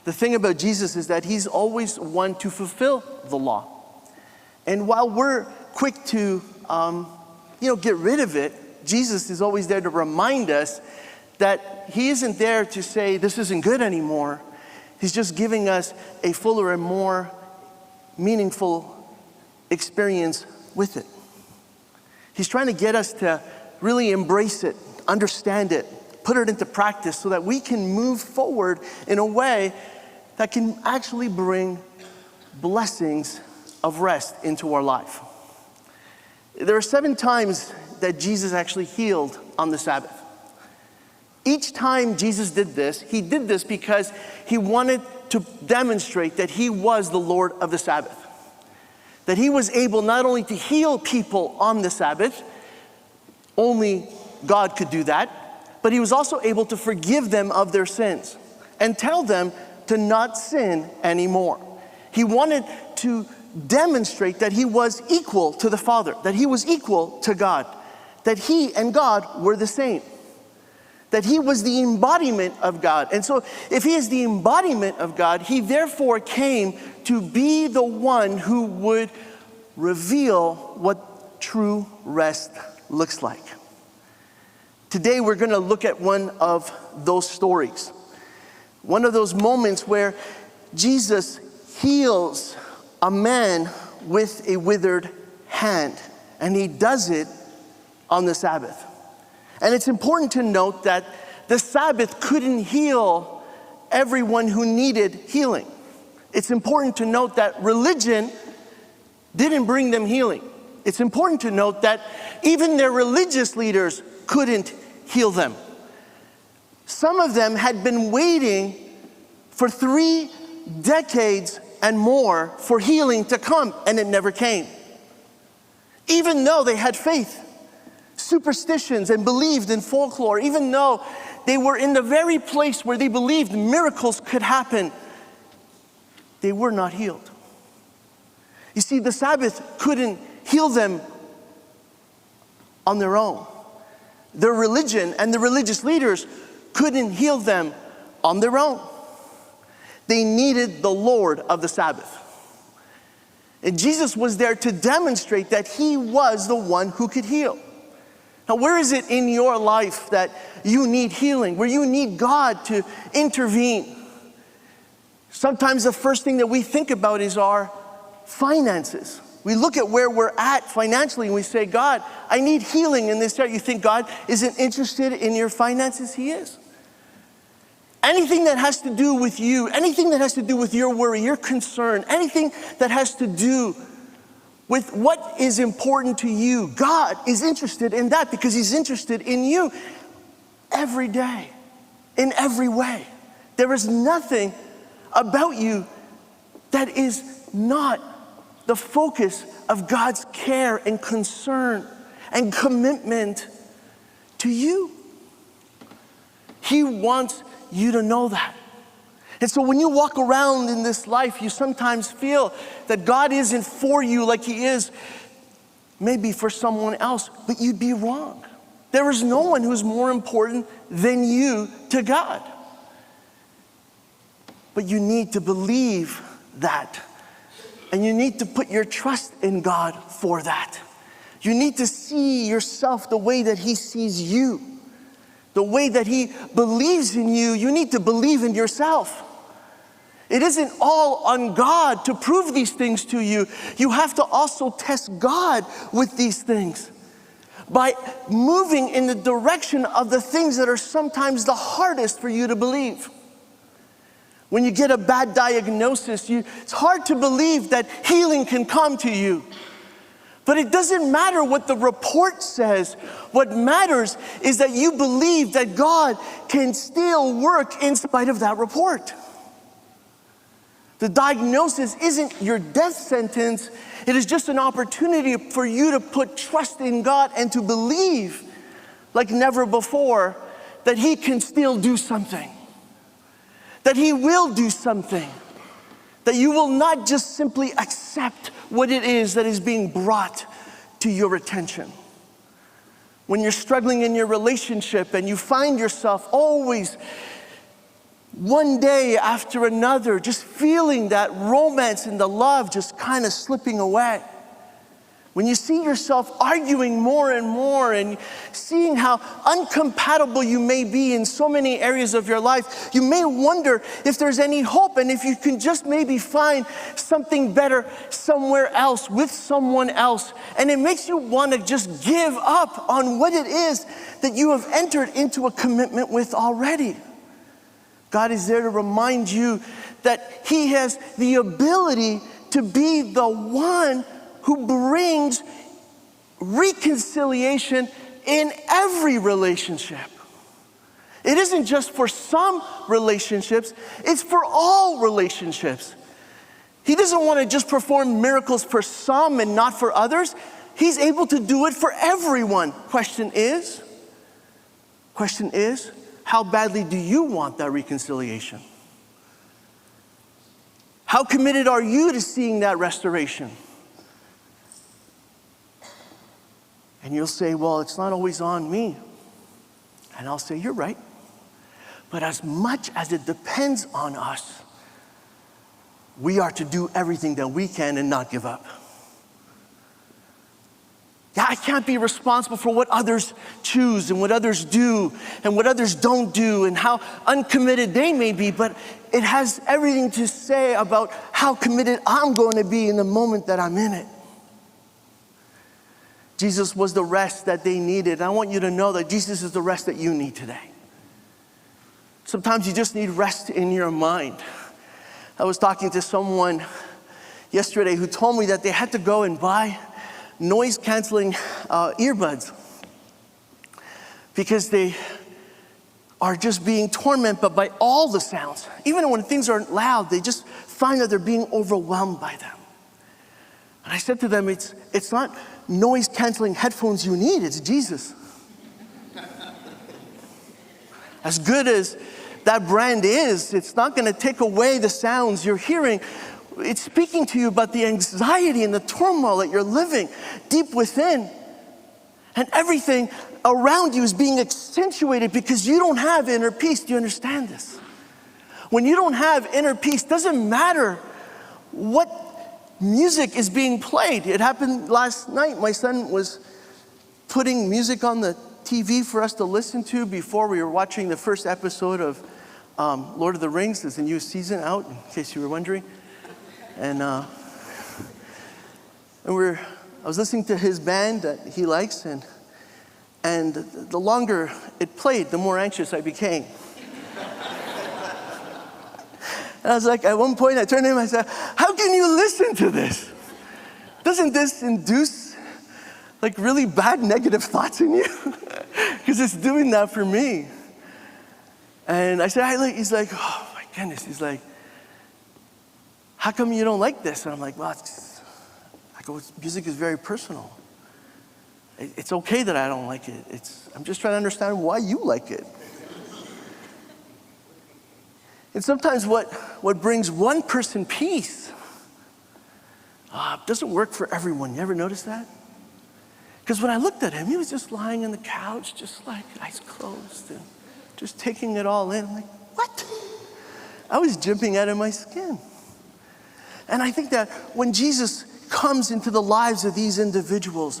The thing about Jesus is that he's always one to fulfill the law. And while we're quick to, get rid of it, Jesus is always there to remind us that he isn't there to say this isn't good anymore. He's just giving us a fuller and more meaningful experience with it. He's trying to get us to really embrace it, understand it, put it into practice so that we can move forward in a way that can actually bring blessings of rest into our life. There are 7 times that Jesus actually healed on the Sabbath. Each time Jesus did this, he did this because he wanted to demonstrate that he was the Lord of the Sabbath. That he was able not only to heal people on the Sabbath, only God could do that, but he was also able to forgive them of their sins and tell them to not sin anymore. He wanted to demonstrate that he was equal to the Father, that he was equal to God, that he and God were the same, that he was the embodiment of God. And so if he is the embodiment of God, he therefore came to be the one who would reveal what true rest looks like. Today we're going to look at one of those stories, one of those moments where Jesus heals a man with a withered hand, and he does it on the Sabbath. And it's important to note that the Sabbath couldn't heal everyone who needed healing. It's important to note that religion didn't bring them healing. It's important to note that even their religious leaders couldn't heal them. Some of them had been waiting for 3 decades and more for healing to come, and it never came. Even though they had faith, superstitions, and believed in folklore, even though they were in the very place where they believed miracles could happen, they were not healed. You see, the Sabbath couldn't heal them on their own. Their religion and the religious leaders couldn't heal them on their own. They needed the Lord of the Sabbath. And Jesus was there to demonstrate that he was the one who could heal. Now, where is it in your life that you need healing, where you need God to intervene? Sometimes the first thing that we think about is our finances. We look at where we're at financially and we say, God, I need healing in this area. You think God isn't interested in your finances? He is. Anything that has to do with you, anything that has to do with your worry, your concern, anything that has to do with what is important to you, God is interested in that because he's interested in you every day, in every way. There is nothing about you that is not the focus of God's care and concern and commitment to you. He wants you to know that. And so when you walk around in this life, you sometimes feel that God isn't for you like he is maybe for someone else, but you'd be wrong. There is no one who's more important than you to God. But you need to believe that. And you need to put your trust in God for that. You need to see yourself the way that he sees you. The way that he believes in you, you need to believe in yourself. It isn't all on God to prove these things to you. You have to also test God with these things by moving in the direction of the things that are sometimes the hardest for you to believe. When you get a bad diagnosis, it's hard to believe that healing can come to you. But it doesn't matter what the report says. What matters is that you believe that God can still work in spite of that report. The diagnosis isn't your death sentence. It is just an opportunity for you to put trust in God and to believe like never before that he can still do something. That he will do something. That you will not just simply accept what it is that is being brought to your attention. When you're struggling in your relationship and you find yourself always one day after another, just feeling that romance and the love just kind of slipping away. When you see yourself arguing more and more and seeing how incompatible you may be in so many areas of your life, you may wonder if there's any hope and if you can just maybe find something better somewhere else with someone else. And it makes you want to just give up on what it is that you have entered into a commitment with already. God is there to remind you that He has the ability to be the one who brings reconciliation in every relationship. It isn't just for some relationships, it's for all relationships. He doesn't want to just perform miracles for some and not for others. He's able to do it for everyone. Question is, how badly do you want that reconciliation? How committed are you to seeing that restoration? And you'll say, well, it's not always on me. And I'll say, you're right. But as much as it depends on us, we are to do everything that we can and not give up. Yeah, I can't be responsible for what others choose and what others do and what others don't do and how uncommitted they may be, but it has everything to say about how committed I'm going to be in the moment that I'm in it. Jesus was the rest that they needed. I want you to know that Jesus is the rest that you need today. Sometimes you just need rest in your mind. I was talking to someone yesterday who told me that they had to go and buy noise-canceling earbuds because they are just being tormented by all the sounds. Even when things are loud, they just find that they're being overwhelmed by them. And I said to them, it's not noise-canceling headphones you need, it's Jesus. As good as that brand is, it's not going to take away the sounds you're hearing. It's speaking to you about the anxiety and the turmoil that you're living deep within. And everything around you is being accentuated because you don't have inner peace. Do you understand this? When you don't have inner peace, doesn't matter what music is being played. It happened last night. My son was putting music on the TV for us to listen to before we were watching the first episode of Lord of the Rings. There's a new season out, in case you were wondering. And I was listening to his band that he likes, and the longer it played, the more anxious I became. And I was like, at one point I turned to him and I said, how can you listen to this? Doesn't this induce like really bad negative thoughts in you? Because it's doing that for me. And I said, he's like, oh my goodness. He's like, how come you don't like this? And I'm like, well, music is very personal. It's okay that I don't like it. I'm just trying to understand why you like it. And sometimes what brings one person peace doesn't work for everyone. You ever notice that? Because when I looked at him, he was just lying on the couch, just like eyes closed and just taking it all in. I'm like, what? I was jumping out of my skin. And I think that when Jesus comes into the lives of these individuals,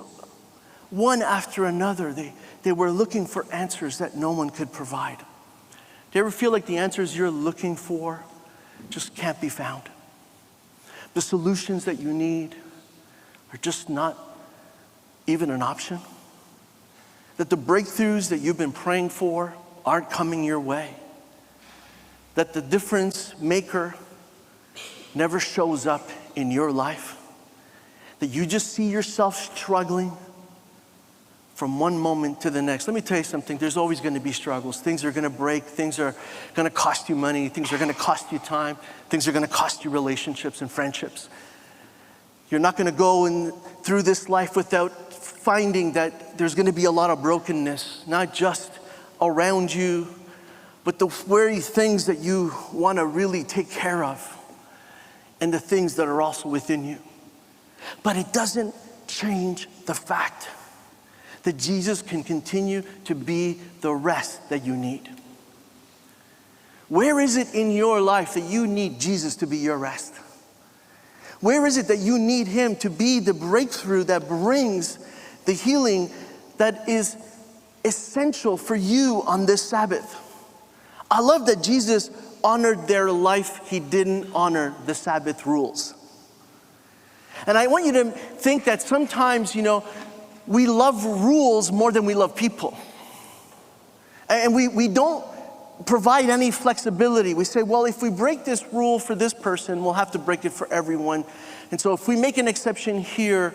one after another, they were looking for answers that no one could provide. Do you ever feel like the answers you're looking for just can't be found? The solutions that you need are just not even an option? That the breakthroughs that you've been praying for aren't coming your way? That the difference maker never shows up in your life? That you just see yourself struggling from one moment to the next? Let me tell you something, there's always going to be struggles. Things are going to break, things are going to cost you money, things are going to cost you time, things are going to cost you relationships and friendships. You're not going to go through this life without finding that there's going to be a lot of brokenness, not just around you, but the very things that you want to really take care of and the things that are also within you. But it doesn't change the fact that Jesus can continue to be the rest that you need. Where is it in your life that you need Jesus to be your rest? Where is it that you need him to be the breakthrough that brings the healing that is essential for you on this Sabbath? I love that Jesus honored their life. He didn't honor the Sabbath rules. And I want you to think that sometimes, we love rules more than we love people. And we don't provide any flexibility. We say, well, if we break this rule for this person, we'll have to break it for everyone. And so if we make an exception here,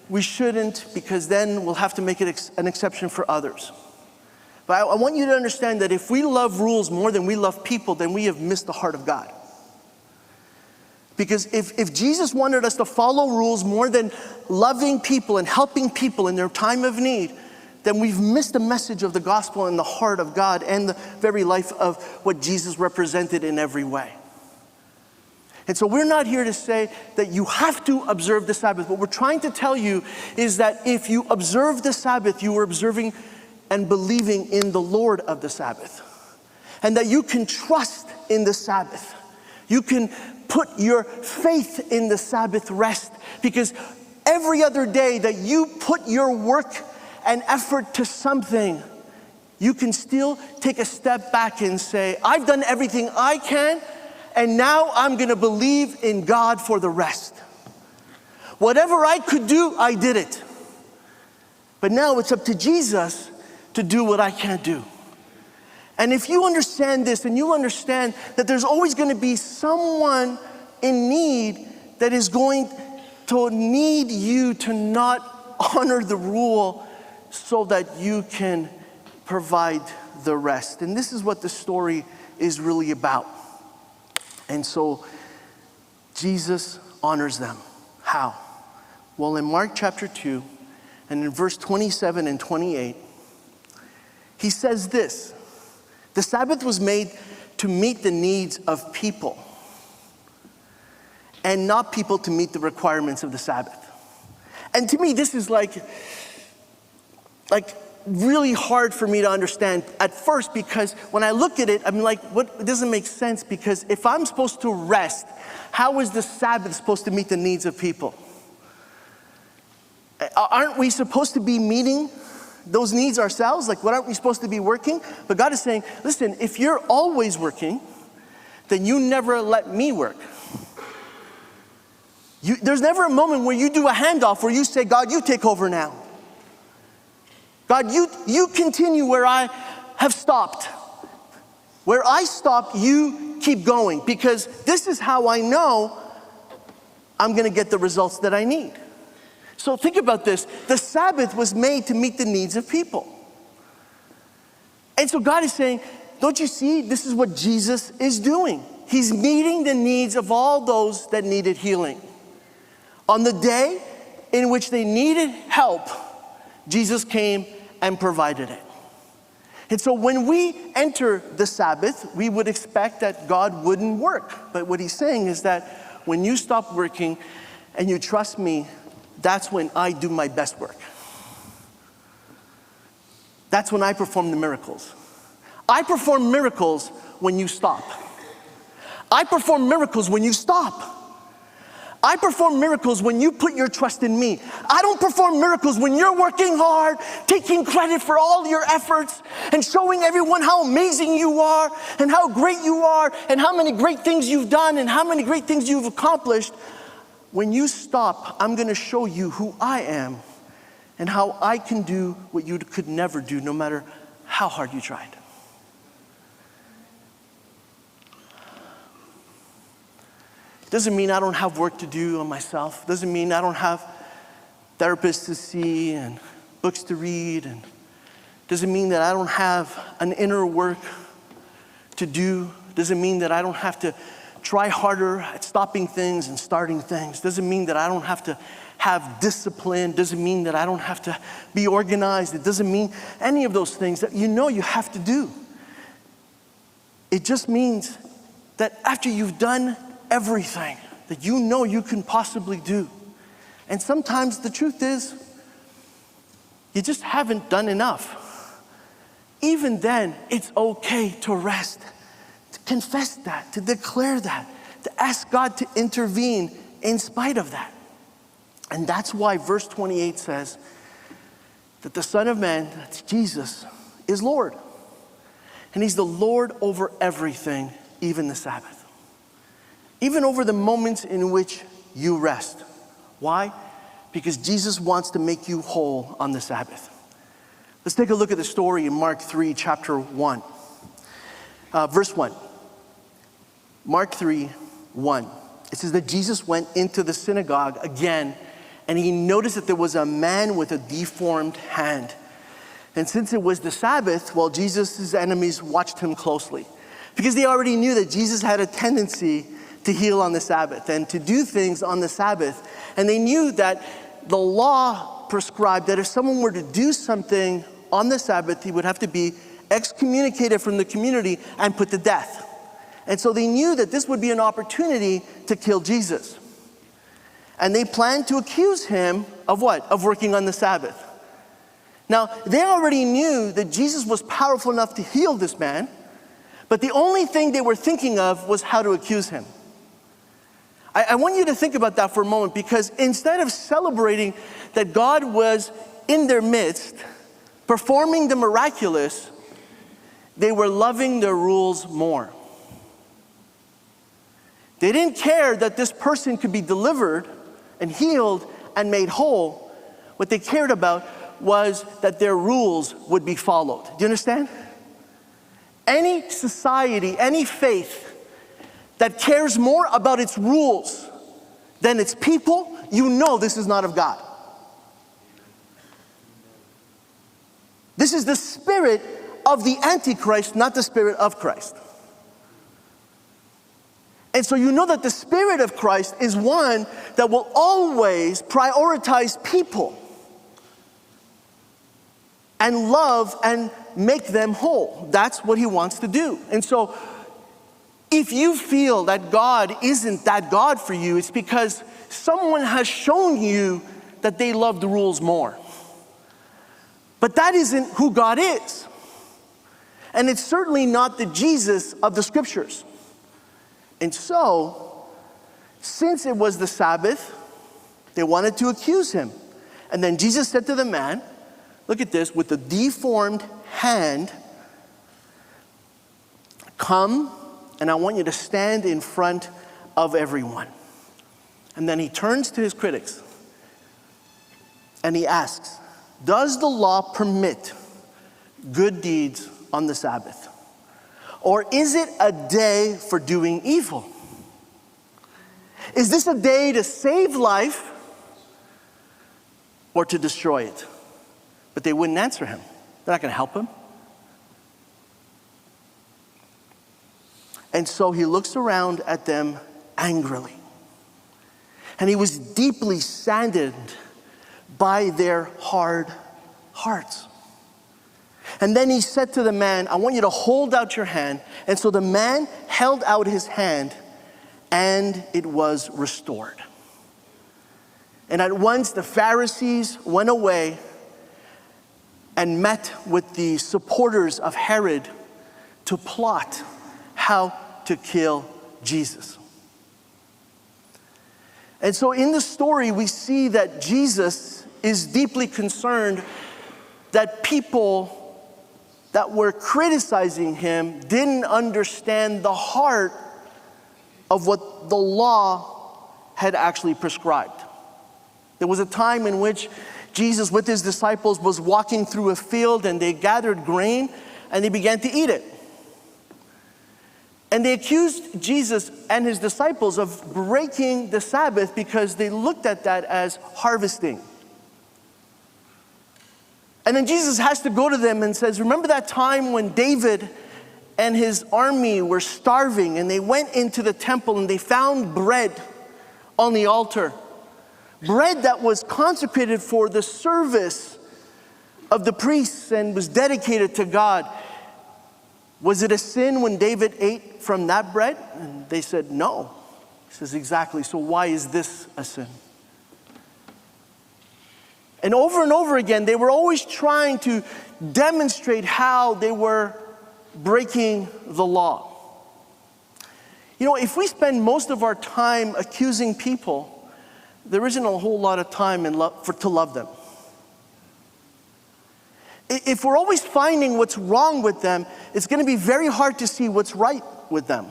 we shouldn't, because then we'll have to make it an exception for others. But I want you to understand that if we love rules more than we love people, then we have missed the heart of God. Because if Jesus wanted us to follow rules more than loving people and helping people in their time of need, then we've missed the message of the gospel and the heart of God and the very life of what Jesus represented in every way. And so we're not here to say that you have to observe the Sabbath. What we're trying to tell you is that if you observe the Sabbath, you are observing and believing in the Lord of the Sabbath. And that you can trust in the Sabbath. You can put your faith in the Sabbath rest, because every other day that you put your work and effort to something, you can still take a step back and say, I've done everything I can, and now I'm gonna believe in God for the rest. Whatever I could do, I did it. But now it's up to Jesus to do what I can't do. And if you understand this, and you understand that there's always gonna be someone in need that is going to need you to not honor the rule so that you can provide the rest. And this is what the story is really about. And so Jesus honors them. How? Well, in Mark chapter 2, and in verse 27 and 28, he says this: the Sabbath was made to meet the needs of people, and not people to meet the requirements of the Sabbath. And to me, this is like really hard for me to understand at first, because when I look at it, I'm like, what? It doesn't make sense, because if I'm supposed to rest, how is the Sabbath supposed to meet the needs of people? Aren't we supposed to be meeting those needs ourselves? Like, what, aren't we supposed to be working? But God is saying, listen, if you're always working, then you never let me work. There's never a moment where you do a handoff where you say, God, you take over now. God, you continue where I have stopped. Where I stop, you keep going, because this is how I know I'm gonna get the results that I need. So think about this. The Sabbath was made to meet the needs of people. And so God is saying, don't you see, this is what Jesus is doing. He's meeting the needs of all those that needed healing. On the day in which they needed help, Jesus came and provided it. And so when we enter the Sabbath, we would expect that God wouldn't work. But what he's saying is that when you stop working and you trust me, that's when I do my best work. That's when I perform the miracles. I perform miracles when you stop. I perform miracles when you stop. I perform miracles when you put your trust in me. I don't perform miracles when you're working hard, taking credit for all your efforts, and showing everyone how amazing you are, and how great you are, and how many great things you've done, and how many great things you've accomplished. When you stop, I'm gonna show you who I am and how I can do what you could never do, no matter how hard you tried. Doesn't mean I don't have work to do on myself. Doesn't mean I don't have therapists to see and books to read. And doesn't mean that I don't have an inner work to do. Doesn't mean that I don't have to try harder at stopping things and starting things. Doesn't mean that I don't have to have discipline. Doesn't mean that I don't have to be organized. It doesn't mean any of those things that you have to do. It just means that after you've done everything that you can possibly do, and sometimes the truth is, you just haven't done enough. Even then, it's okay to rest. confess that, to declare that, to ask God to intervene in spite of that. And that's why verse 28 says that the Son of Man, that's Jesus, is Lord. And he's the Lord over everything, even the Sabbath. Even over the moments in which you rest. Why? Because Jesus wants to make you whole on the Sabbath. Let's take a look at the story in Mark 3, chapter 1. Verse 1. Mark 3, 1. It says that Jesus went into the synagogue again, and he noticed that there was a man with a deformed hand. And since it was the Sabbath, well, Jesus' enemies watched him closely, because they already knew that Jesus had a tendency to heal on the Sabbath and to do things on the Sabbath. And they knew that the law prescribed that if someone were to do something on the Sabbath, he would have to be excommunicated from the community and put to death. And so they knew that this would be an opportunity to kill Jesus. And they planned to accuse him of what? Of working on the Sabbath. Now, they already knew that Jesus was powerful enough to heal this man, but the only thing they were thinking of was how to accuse him. I want you to think about that for a moment, because instead of celebrating that God was in their midst, performing the miraculous, they were loving their rules more. They didn't care that this person could be delivered and healed and made whole. What they cared about was that their rules would be followed. Do you understand? Any society, any faith that cares more about its rules than its people, you know this is not of God. This is the spirit of the Antichrist, not the spirit of Christ. And so you know that the spirit of Christ is one that will always prioritize people and love and make them whole. That's what he wants to do. And so if you feel that God isn't that God for you, it's because someone has shown you that they love the rules more. But that isn't who God is. And it's certainly not the Jesus of the scriptures. And so, since it was the Sabbath, they wanted to accuse him. And then Jesus said to the man, look at this, with the deformed hand, come, and I want you to stand in front of everyone. And then he turns to his critics and he asks, does the law permit good deeds on the Sabbath? Or is it a day for doing evil? Is this a day to save life or to destroy it? But they wouldn't answer him. They're not going to help him. And so he looks around at them angrily. And he was deeply saddened by their hard hearts. And then he said to the man, I want you to hold out your hand. And so the man held out his hand, and it was restored. And at once the Pharisees went away and met with the supporters of Herod to plot how to kill Jesus. And so in the story, we see that Jesus is deeply concerned that people that were criticizing him didn't understand the heart of what the law had actually prescribed. There was a time in which Jesus with his disciples was walking through a field, and they gathered grain and they began to eat it. And they accused Jesus and his disciples of breaking the Sabbath because they looked at that as harvesting. And then Jesus has to go to them and says, remember that time when David and his army were starving, and they went into the temple and they found bread on the altar. Bread that was consecrated for the service of the priests and was dedicated to God. Was it a sin when David ate from that bread? And they said, no. He says, exactly. So why is this a sin? And over again, they were always trying to demonstrate how they were breaking the law. You know, if we spend most of our time accusing people, there isn't a whole lot of time to love them. If we're always finding what's wrong with them, it's going to be very hard to see what's right with them.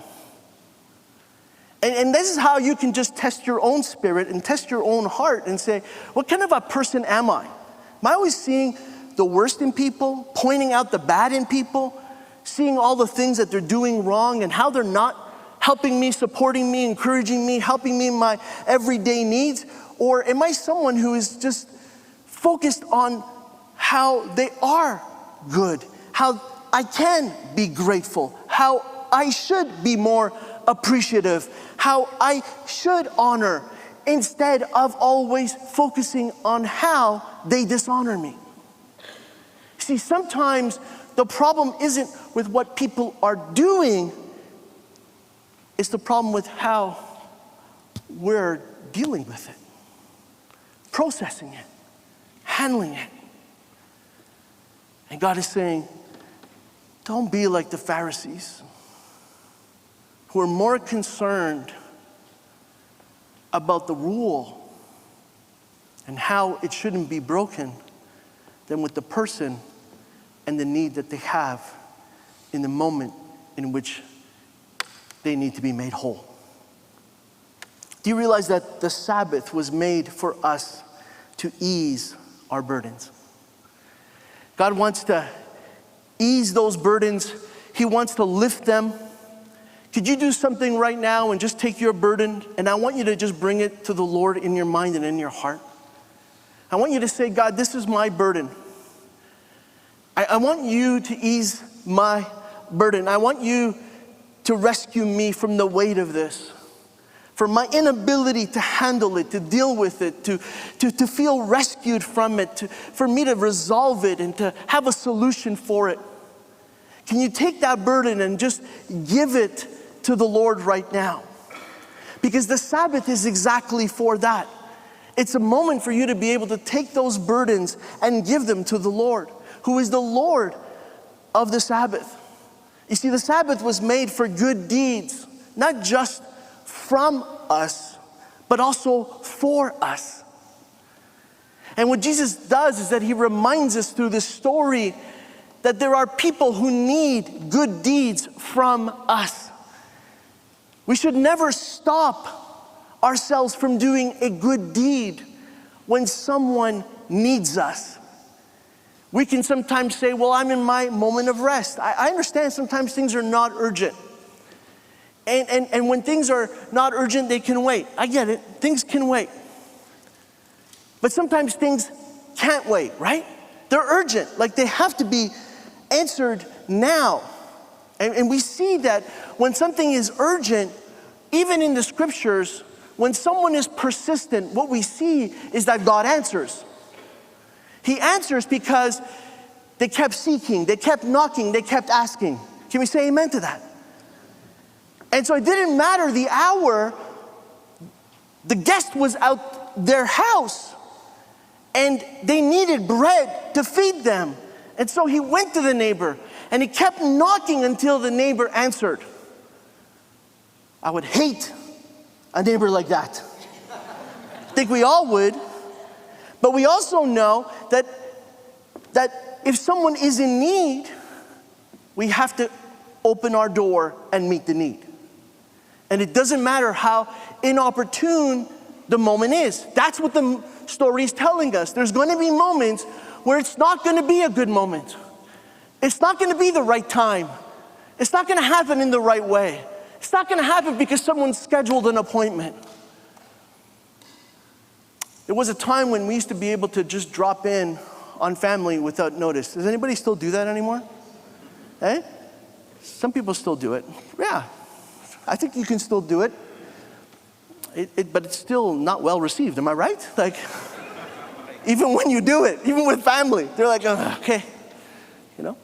And this is how you can just test your own spirit and test your own heart and say, what kind of a person am I? Am I always seeing the worst in people, pointing out the bad in people, seeing all the things that they're doing wrong and how they're not helping me, supporting me, encouraging me, helping me in my everyday needs? Or am I someone who is just focused on how they are good, how I can be grateful, how I should be more appreciative, how I should honor, instead of always focusing on how they dishonor me? See, sometimes the problem isn't with what people are doing, it's the problem with how we're dealing with it, processing it, handling it. And God is saying, don't be like the Pharisees, who are more concerned about the rule and how it shouldn't be broken than with the person and the need that they have in the moment in which they need to be made whole. Do you realize that the Sabbath was made for us to ease our burdens? God wants to ease those burdens. He wants to lift them. Could you do something right now and just take your burden, and I want you to just bring it to the Lord in your mind and in your heart. I want you to say, God, this is my burden. I want you to ease my burden. I want you to rescue me from the weight of this, from my inability to handle it, to deal with it, to feel rescued from it, for me to resolve it and to have a solution for it. Can you take that burden and just give it to the Lord right now? Because the Sabbath is exactly for that. It's a moment for you to be able to take those burdens and give them to the Lord, who is the Lord of the Sabbath. You see, the Sabbath was made for good deeds, not just from us, but also for us. And what Jesus does is that he reminds us through this story that there are people who need good deeds from us. We should never stop ourselves from doing a good deed when someone needs us. We can sometimes say, well, I'm in my moment of rest. I understand sometimes things are not urgent. And when things are not urgent, they can wait. I get it. Things can wait. But sometimes things can't wait, right? They're urgent. Like they have to be answered now. And we see that when something is urgent, even in the scriptures, when someone is persistent, what we see is that God answers. He answers because they kept seeking, they kept knocking, they kept asking. Can we say amen to that? And so it didn't matter the hour. The guest was out their house and they needed bread to feed them. And so he went to the neighbor and he kept knocking until the neighbor answered. I would hate a neighbor like that. I think we all would. But we also know that if someone is in need, we have to open our door and meet the need. And it doesn't matter how inopportune the moment is. That's what the story is telling us. There's going to be moments where it's not going to be a good moment. It's not going to be the right time. It's not going to happen in the right way. It's not going to happen because someone scheduled an appointment. There was a time when we used to be able to just drop in on family without notice. Does anybody still do that anymore? Eh? Some people still do it. Yeah, I think you can still do it. But it's still not well received, am I right? Like, even when you do it, even with family, they're like, oh, okay, you know?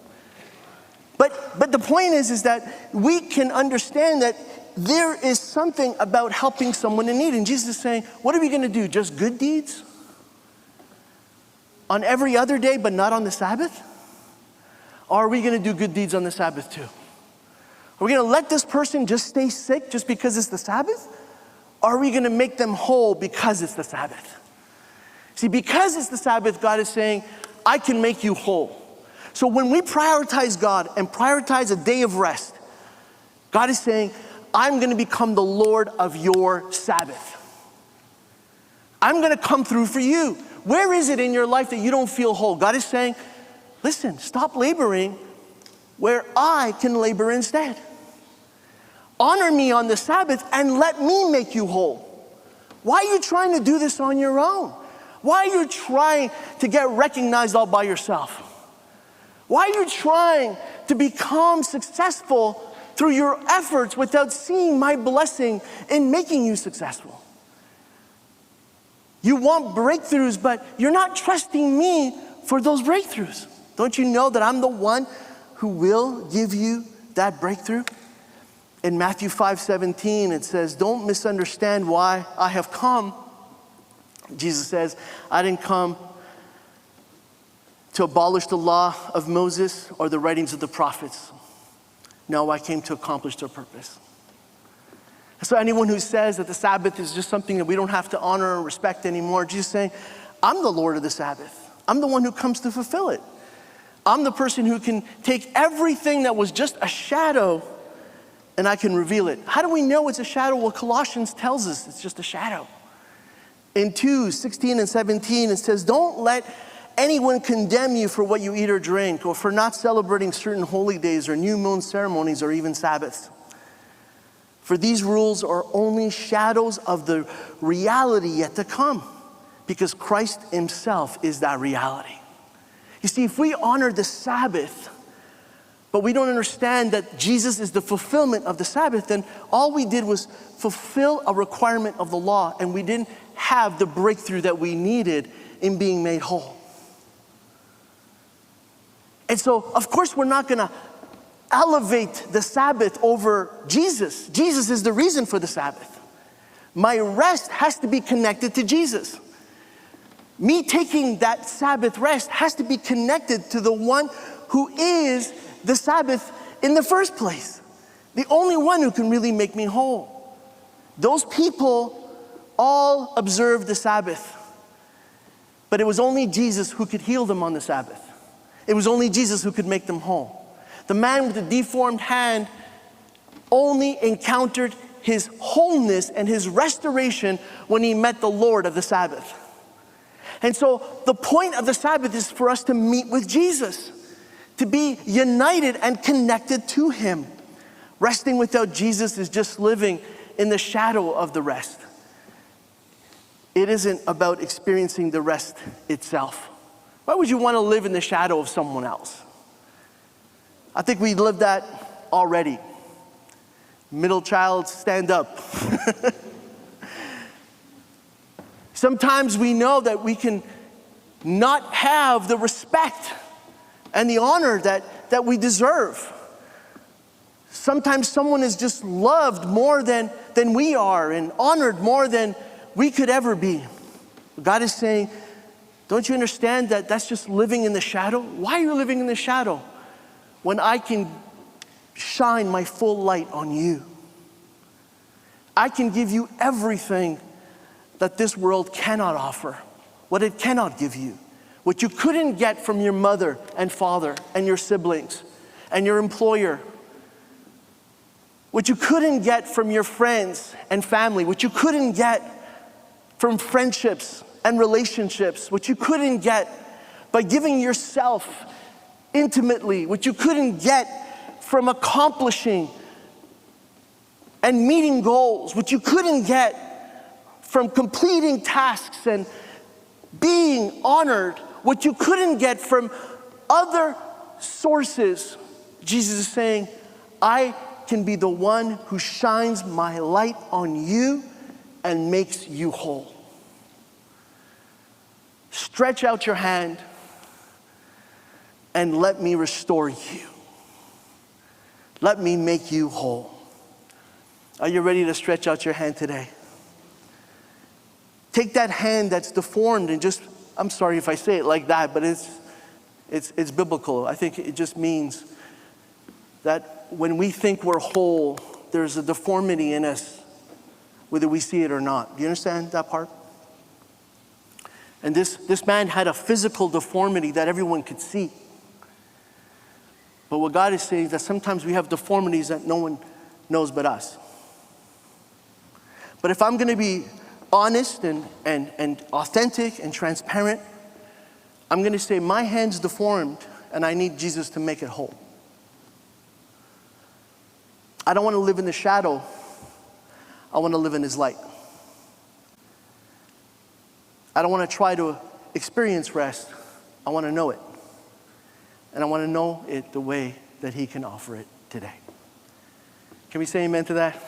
But the point is that we can understand that there is something about helping someone in need. And Jesus is saying, what are we going to do? Just good deeds? On every other day, but not on the Sabbath? Or are we going to do good deeds on the Sabbath too? Are we going to let this person just stay sick just because it's the Sabbath? Or are we going to make them whole because it's the Sabbath? See, because it's the Sabbath, God is saying, I can make you whole. So when we prioritize God and prioritize a day of rest, God is saying, I'm going to become the Lord of your Sabbath. I'm going to come through for you. Where is it in your life that you don't feel whole? God is saying, listen, stop laboring where I can labor instead. Honor me on the Sabbath and let me make you whole. Why are you trying to do this on your own? Why are you trying to get recognized all by yourself? Why are you trying to become successful through your efforts without seeing my blessing in making you successful? You want breakthroughs, but you're not trusting me for those breakthroughs. Don't you know that I'm the one who will give you that breakthrough? In Matthew 5:17, it says, don't misunderstand why I have come. Jesus says, I didn't come to abolish the law of Moses or the writings of the prophets. No, I came to accomplish their purpose. So anyone who says that the Sabbath is just something that we don't have to honor or respect anymore, Jesus is saying, I'm the Lord of the Sabbath. I'm the one who comes to fulfill it. I'm the person who can take everything that was just a shadow and I can reveal it. How do we know it's a shadow? Well, Colossians tells us it's just a shadow. In 2:16 and 17, it says, don't let anyone condemn you for what you eat or drink, or for not celebrating certain holy days or new moon ceremonies or even Sabbaths. For these rules are only shadows of the reality yet to come, because Christ himself is that reality. You see, if we honor the Sabbath, but we don't understand that Jesus is the fulfillment of the Sabbath, then all we did was fulfill a requirement of the law, and we didn't have the breakthrough that we needed in being made whole. And so, of course, we're not going to elevate the Sabbath over Jesus. Jesus is the reason for the Sabbath. My rest has to be connected to Jesus. Me taking that Sabbath rest has to be connected to the one who is the Sabbath in the first place. The only one who can really make me whole. Those people all observed the Sabbath, but it was only Jesus who could heal them on the Sabbath. It was only Jesus who could make them whole. The man with the deformed hand only encountered his wholeness and his restoration when he met the Lord of the Sabbath. And so the point of the Sabbath is for us to meet with Jesus, to be united and connected to him. Resting without Jesus is just living in the shadow of the rest. It isn't about experiencing the rest itself. Why would you want to live in the shadow of someone else? I think we lived that already. Middle child, stand up. Sometimes we know that we can not have the respect and the honor that we deserve. Sometimes someone is just loved more than we are and honored more than we could ever be. God is saying, don't you understand that that's just living in the shadow? Why are you living in the shadow when I can shine my full light on you? I can give you everything that this world cannot offer, what it cannot give you, what you couldn't get from your mother and father and your siblings and your employer, what you couldn't get from your friends and family, what you couldn't get from friendships and relationships, what you couldn't get by giving yourself intimately, what you couldn't get from accomplishing and meeting goals, what you couldn't get from completing tasks and being honored, what you couldn't get from other sources. Jesus is saying, I can be the one who shines my light on you and makes you whole. Stretch out your hand and let me restore you. Let me make you whole. Are you ready to stretch out your hand today? Take that hand that's deformed and just, I'm sorry if I say it like that, but it's biblical. I think it just means that when we think we're whole, there's a deformity in us, whether we see it or not. Do you understand that part? And this man had a physical deformity that everyone could see. But what God is saying is that sometimes we have deformities that no one knows but us. But if I'm going to be honest and authentic and transparent, I'm going to say my hand's deformed and I need Jesus to make it whole. I don't want to live in the shadow. I want to live in His light. I don't want to try to experience rest. I want to know it. And I want to know it the way that He can offer it today. Can we say amen to that?